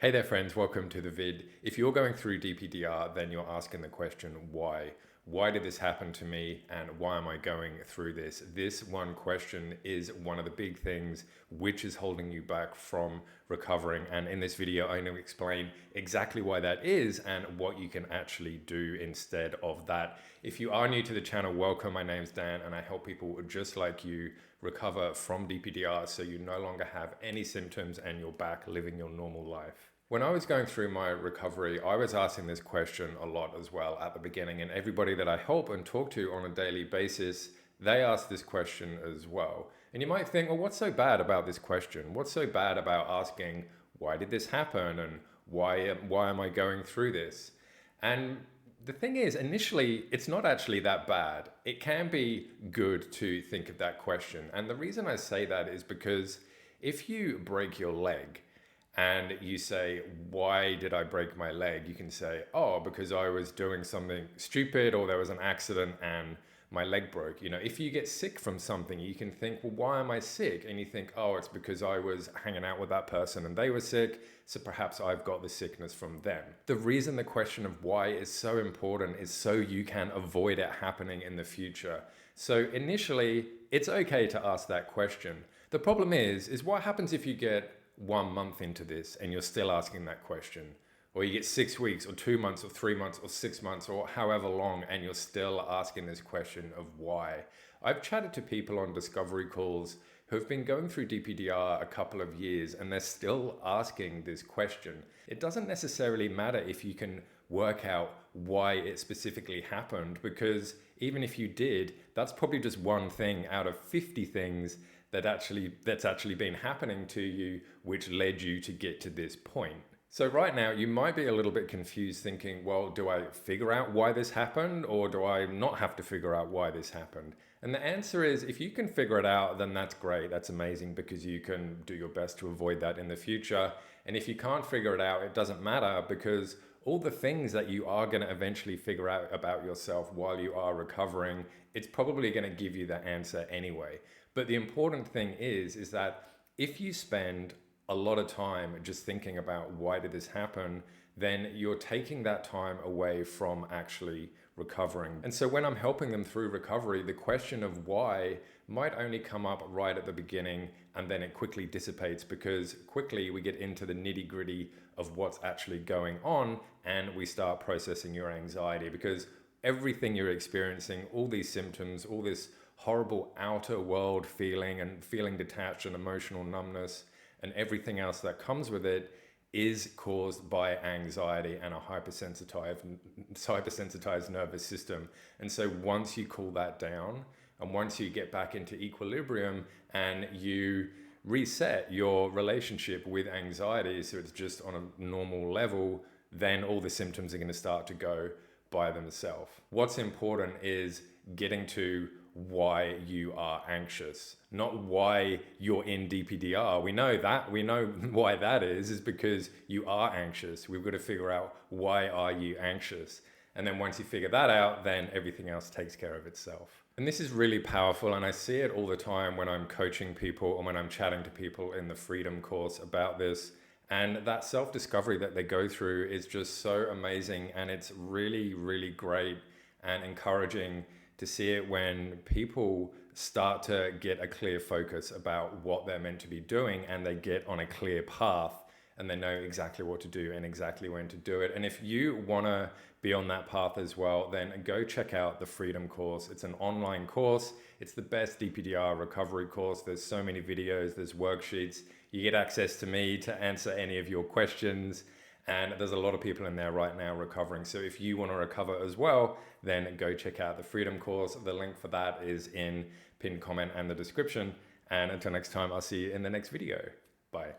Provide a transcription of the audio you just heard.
Hey there friends, welcome to the vid. If you're going through DPDR, then you're asking the question, why? Why did this happen to me and why am I going through this? This one question is one of the big things which is holding you back from recovering. And in this video, I'm going to explain exactly why that is and what you can actually do instead of that. If you are new to the channel, welcome. My name's Dan and I help people just like you recover from DPDR so you no longer have any symptoms and you're back living your normal life. When I was going through my recovery, I was asking this question a lot as well at the beginning, and everybody that I help and talk to on a daily basis, they ask this question as well. And you might think, well, what's so bad about this question? What's so bad about asking, why did this happen? And why am I going through this? And the thing is, initially, it's not actually that bad. It can be good to think of that question. And the reason I say that is because if you break your leg, and you say, why did I break my leg? You can say, oh, because I was doing something stupid or there was an accident and my leg broke. You know, if you get sick from something, you can think, well, why am I sick? And you think, oh, it's because I was hanging out with that person and they were sick, so perhaps I've got the sickness from them. The reason the question of why is so important is so you can avoid it happening in the future. So initially, it's okay to ask that question. The problem is what happens if you get 1 month into this and you're still asking that question, or you get 6 weeks or 2 months or 3 months or 6 months or however long and you're still asking this question of why. I've chatted to people on discovery calls who have been going through DPDR a couple of years and they're still asking this question. It doesn't necessarily matter if you can work out why it specifically happened, because even if you did, that's probably just one thing out of 50 things that's actually been happening to you, which led you to get to this point. So right now you might be a little bit confused thinking, well, do I figure out why this happened or do I not have to figure out why this happened? And the answer is, if you can figure it out, then that's great. That's amazing, because you can do your best to avoid that in the future. And if you can't figure it out, it doesn't matter, because all the things that you are going to eventually figure out about yourself while you are recovering, it's probably going to give you the answer anyway. But the important thing is that if you spend a lot of time just thinking about why did this happen, then you're taking that time away from actually recovering. And so when I'm helping them through recovery, the question of why might only come up right at the beginning, and then it quickly dissipates because quickly we get into the nitty-gritty of what's actually going on and we start processing your anxiety, because everything you're experiencing, all these symptoms, all this horrible outer world feeling and feeling detached and emotional numbness and everything else that comes with it is caused by anxiety and a hypersensitized nervous system. And so once you cool that down and once you get back into equilibrium and you reset your relationship with anxiety so it's just on a normal level, then all the symptoms are going to start to go by themselves. What's important is getting to why you are anxious, not why you're in DPDR. We know why that is because you are anxious. We've got to figure out, why are you anxious? And then once you figure that out, then everything else takes care of itself. And this is really powerful, and I see it all the time when I'm coaching people and when I'm chatting to people in the Freedom course about this. And that self-discovery that they go through is just so amazing, and it's really, really great and encouraging to see it when people start to get a clear focus about what they're meant to be doing and they get on a clear path and they know exactly what to do and exactly when to do it. And if you want to be on that path as well, then go check out the Freedom course. It's an online course. It's the best DPDR recovery course. There's so many videos, there's worksheets. You get access to me to answer any of your questions. And there's a lot of people in there right now recovering. So if you want to recover as well, then go check out the Freedom course. The link for that is in pinned comment and the description. And until next time, I'll see you in the next video. Bye.